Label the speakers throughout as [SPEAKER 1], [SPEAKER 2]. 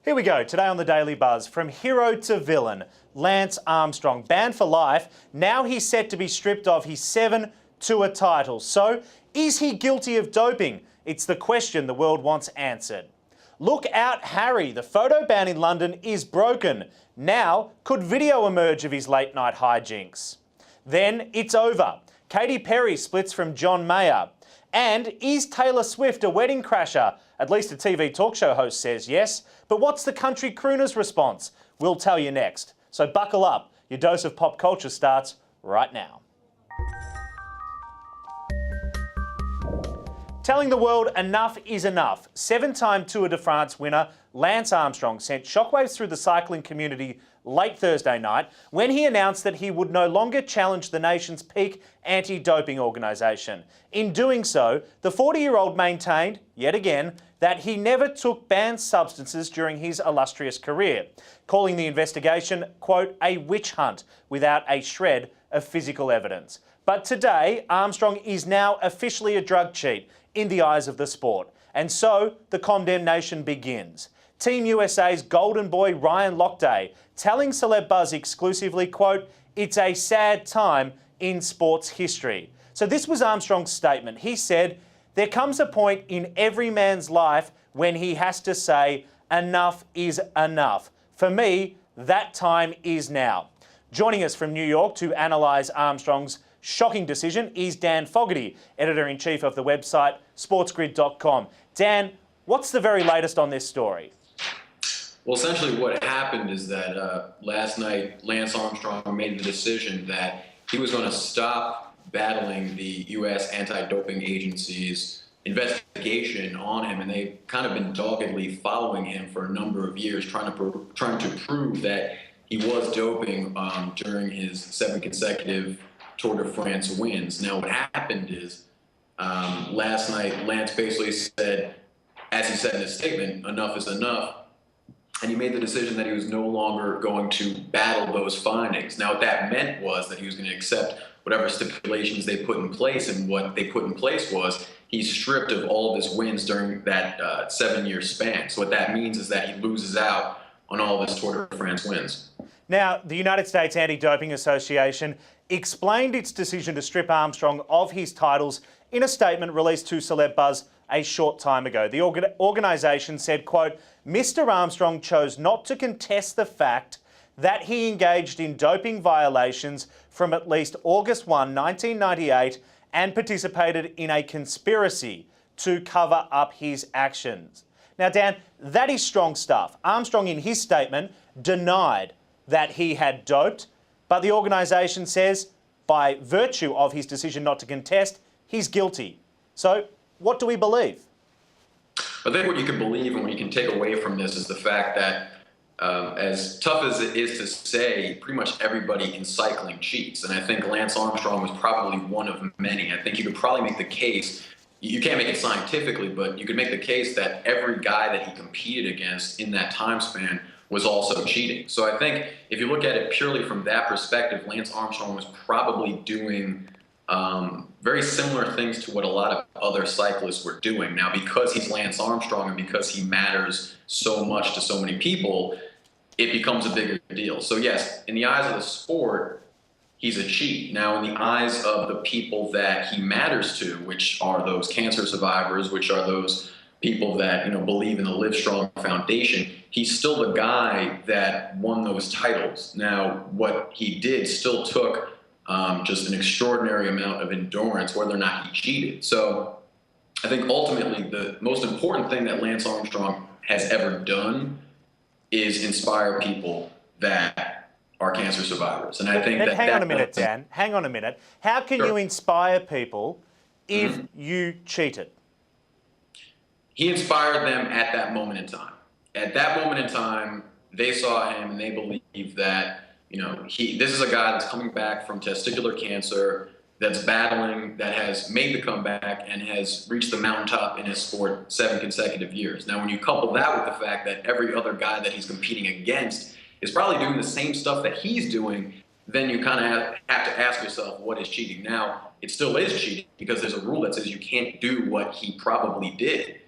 [SPEAKER 1] Here we go, today on the Daily Buzz. From hero to villain, Lance Armstrong, banned for life. Now he's set to be stripped of his 7 tour titles. So, is he guilty of doping? It's the question the world wants answered. Look out, Harry. The photo ban in London is broken. Now, could video emerge of his late night hijinks? Then, it's over. Katy Perry splits from John Mayer. And is Taylor Swift a wedding crasher? At least a TV talk show host says yes. But what's the country crooner's response? We'll tell you next. So buckle up. Your dose of pop culture starts right now. Telling the world enough is enough. 7-time Tour de France winner Lance Armstrong sent shockwaves through the cycling community late Thursday night when he announced that he would no longer challenge the nation's peak anti-doping organisation. In doing so, the 40-year-old maintained, yet again, that he never took banned substances during his illustrious career, calling the investigation, quote, a witch hunt without a shred of physical evidence. But today, Armstrong is now officially a drug cheat in the eyes of the sport. And so, the condemnation begins. Team USA's golden boy Ryan Lochte telling CELEBUZZ exclusively, quote, it's a sad time in sports history. So this was Armstrong's statement. He said, there comes a point in every man's life when he has to say, enough is enough. For me, that time is now. Joining us from New York to analyse Armstrong's shocking decision is Dan Fogarty, editor-in-chief of the website sportsgrid.com. Dan, what's the very latest on this story?
[SPEAKER 2] Well, essentially what happened is that last night Lance Armstrong made the decision that he was going to stop battling the U.S. anti-doping agency's investigation on him, and they've kind of been doggedly following him for a number of years, trying to prove that he was doping during his 7 consecutive Tour de France wins. Now, what happened is last night Lance basically said, as he said in his statement, enough is enough. And he made the decision that he was no longer going to battle those findings. Now, what that meant was that he was going to accept whatever stipulations they put in place, and what they put in place was he's stripped of all of his wins during that 7-year span. So what that means is that he loses out on all of his Tour de France wins.
[SPEAKER 1] Now, the United States Anti-Doping Association explained its decision to strip Armstrong of his titles in a statement released to CELEBUZZ a short time ago. The organisation said, quote, Mr. Armstrong chose not to contest the fact that he engaged in doping violations from at least August 1, 1998 and participated in a conspiracy to cover up his actions. Now, Dan, that is strong stuff. Armstrong, in his statement, denied that he had doped, but the organisation says, by virtue of his decision not to contest, he's guilty. So, what do we believe?
[SPEAKER 2] I think what you can believe and what you can take away from this is the fact that as tough as it is to say, pretty much everybody in cycling cheats. And I think Lance Armstrong was probably one of many. I think you could probably make the case, you can't make it scientifically, but you could make the case that every guy that he competed against in that time span was also cheating. So I think if you look at it purely from that perspective, Lance Armstrong was probably doing very similar things to what a lot of other cyclists were doing. Now, because he's Lance Armstrong and because he matters so much to so many people, it becomes a bigger deal. So yes, in the eyes of the sport, he's a cheat. Now, in the eyes of the people that he matters to, which are those cancer survivors, which are those people that, believe in the Live Strong Foundation, he's still the guy that won those titles. Now, what he did still took just an extraordinary amount of endurance, whether or not he cheated. So I think ultimately the most important thing that Lance Armstrong has ever done is inspire people that are cancer survivors. And I think that...
[SPEAKER 1] Hang on a minute, Dan. Hang on a minute. How can you inspire people if you cheated?
[SPEAKER 2] He inspired them at that moment in time. At that moment in time, they saw him and they believed that this is a guy that's coming back from testicular cancer, that's battling, that has made the comeback and has reached the mountaintop in his sport 7 consecutive years. Now, when you couple that with the fact that every other guy that he's competing against is probably doing the same stuff that he's doing, then you kind of have to ask yourself, what is cheating? Now, it still is cheating because there's a rule that says you can't do what he probably did.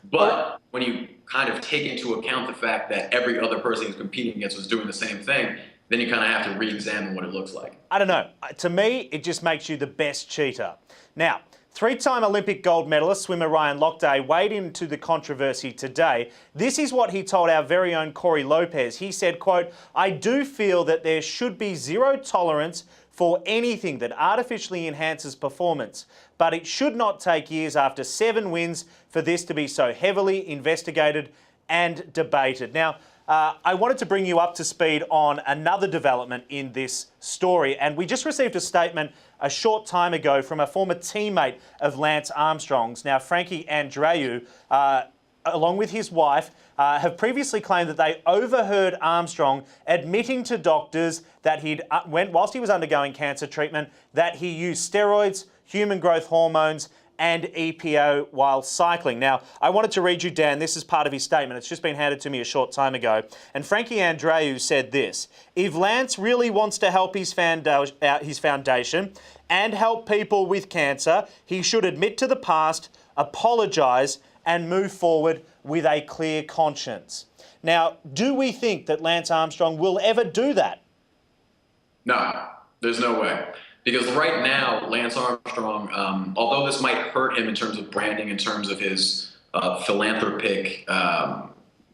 [SPEAKER 2] But when you kind of take into account the fact that every other person he's competing against was doing the same thing, then you kind of have to re-examine what it looks like.
[SPEAKER 1] I don't know. To me, it just makes you the best cheater. Now, three-time Olympic gold medalist swimmer Ryan Lochte weighed into the controversy today. This is what he told our very own Corey Lopez. He said, quote, "I do feel that there should be zero tolerance for anything that artificially enhances performance, but it should not take years after 7 wins for this to be so heavily investigated and debated." Now, I wanted to bring you up to speed on another development in this story, and we just received a statement a short time ago from a former teammate of Lance Armstrong's. Now, Frankie Andreu, along with his wife, have previously claimed that they overheard Armstrong admitting to doctors that whilst he was undergoing cancer treatment, that he used steroids, human growth hormones, and EPO while cycling. Now, I wanted to read you, Dan, this is part of his statement. It's just been handed to me a short time ago. And Frankie Andreu said this: "If Lance really wants to help his foundation and help people with cancer, he should admit to the past, apologise, and move forward with a clear conscience." Now, do we think that Lance Armstrong will ever do that?
[SPEAKER 2] No, there's no way. Because right now, Lance Armstrong, although this might hurt him in terms of branding, in terms of his philanthropic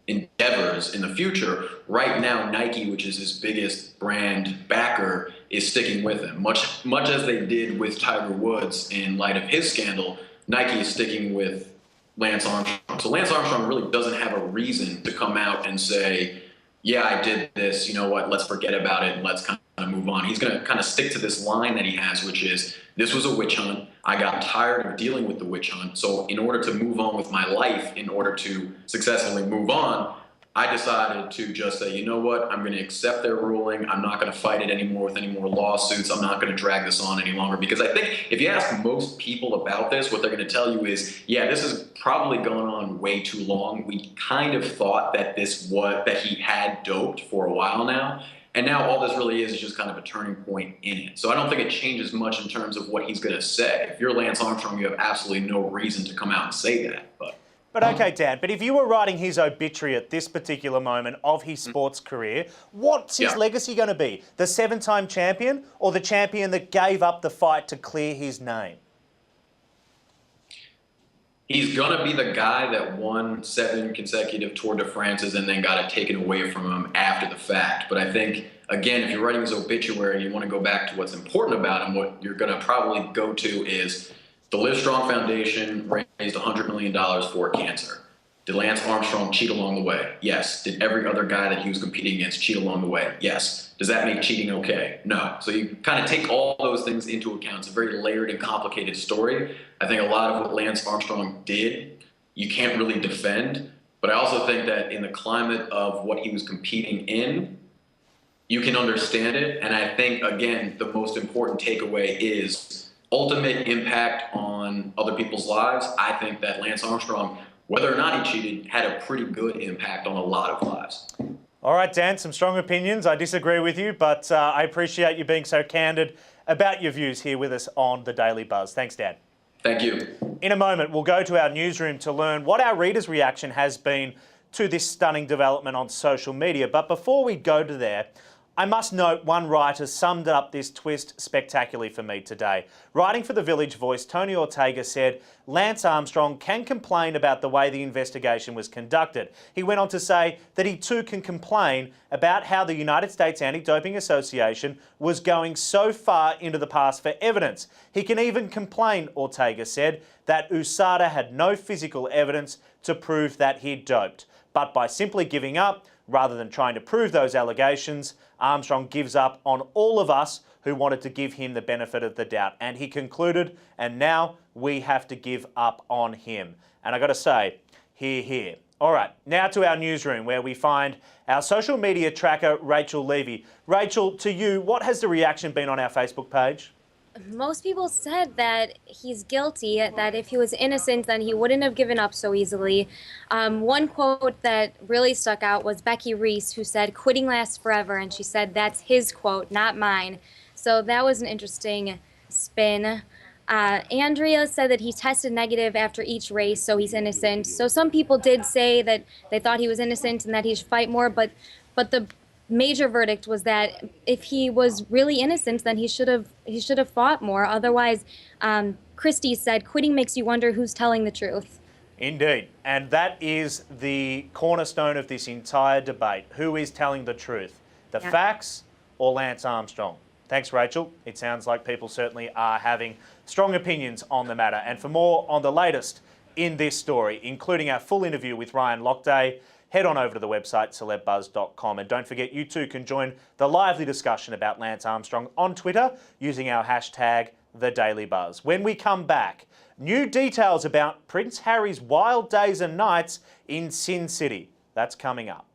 [SPEAKER 2] endeavors in the future, right now Nike, which is his biggest brand backer, is sticking with him. Much as they did with Tiger Woods in light of his scandal, Nike is sticking with Lance Armstrong. So Lance Armstrong really doesn't have a reason to come out and say, yeah, I did this, you know what, let's forget about it and let's kind of move on. He's going to kind of stick to this line that he has, which is, this was a witch hunt. I got tired of dealing with the witch hunt. So in order to move on with my life, in order to successfully move on, I decided to just say, you know what, I'm going to accept their ruling. I'm not going to fight it anymore with any more lawsuits. I'm not going to drag this on any longer. Because I think if you ask most people about this, what they're going to tell you is, yeah, this has probably gone on way too long. We kind of thought that that he had doped for a while now. And now all this really is just kind of a turning point in it. So I don't think it changes much in terms of what he's going to say. If you're Lance Armstrong, you have absolutely no reason to come out and say that.
[SPEAKER 1] But okay, Dan, but if you were writing his obituary at this particular moment of his sports career, what's his legacy going to be? The 7-time champion, or the champion that gave up the fight to clear his name?
[SPEAKER 2] He's going to be the guy that won 7 consecutive Tour de France's and then got it taken away from him after the fact. But I think, again, if you're writing his obituary, you want to go back to what's important about him. What you're going to probably go to is the Live Strong Foundation raised $100 million for cancer. Did Lance Armstrong cheat along the way? Yes. Did every other guy that he was competing against cheat along the way? Yes. Does that make cheating okay? No. So you kind of take all those things into account. It's a very layered and complicated story. I think a lot of what Lance Armstrong did, you can't really defend. But I also think that in the climate of what he was competing in, you can understand it. And I think, again, the most important takeaway is ultimate impact on other people's lives. I think that Lance Armstrong, whether or not he cheated, had a pretty good impact on a lot of lives.
[SPEAKER 1] All right, Dan, some strong opinions. I disagree with you, but I appreciate you being so candid about your views here with us on The Daily Buzz. Thanks, Dan.
[SPEAKER 2] Thank you.
[SPEAKER 1] In a moment, we'll go to our newsroom to learn what our readers' reaction has been to this stunning development on social media. But before we go to there, I must note one writer summed up this twist spectacularly for me today. Writing for The Village Voice, Tony Ortega said, Lance Armstrong can complain about the way the investigation was conducted. He went on to say that he too can complain about how the United States Anti-Doping Association was going so far into the past for evidence. He can even complain, Ortega said, that USADA had no physical evidence to prove that he'd doped. But by simply giving up, rather than trying to prove those allegations, Armstrong gives up on all of us who wanted to give him the benefit of the doubt. And he concluded, and now we have to give up on him. And I got to say, hear, hear. All right, now to our newsroom where we find our social media tracker, Rachel Levy. Rachel, to you, what has the reaction been on our Facebook page?
[SPEAKER 3] Most people said that he's guilty, that if he was innocent, then he wouldn't have given up so easily. One quote that really stuck out was Becky Reese, who said, "Quitting lasts forever," and she said that's his quote, not mine. So that was an interesting spin. Andrea said that he tested negative after each race, so he's innocent. So some people did say that they thought he was innocent and that he should fight more, but the major verdict was that if he was really innocent, then he should have fought more. Otherwise, Christie said, quitting makes you wonder who's telling the truth.
[SPEAKER 1] Indeed. And that is the cornerstone of this entire debate. Who is telling the truth? The facts or Lance Armstrong? Thanks, Rachel. It sounds like people certainly are having strong opinions on the matter. And for more on the latest in this story, including our full interview with Ryan Lochte, head on over to the website celebuzz.com. And don't forget, you too can join the lively discussion about Lance Armstrong on Twitter using our hashtag #TheDailyBuzz. When we come back, new details about Prince Harry's wild days and nights in Sin City. That's coming up.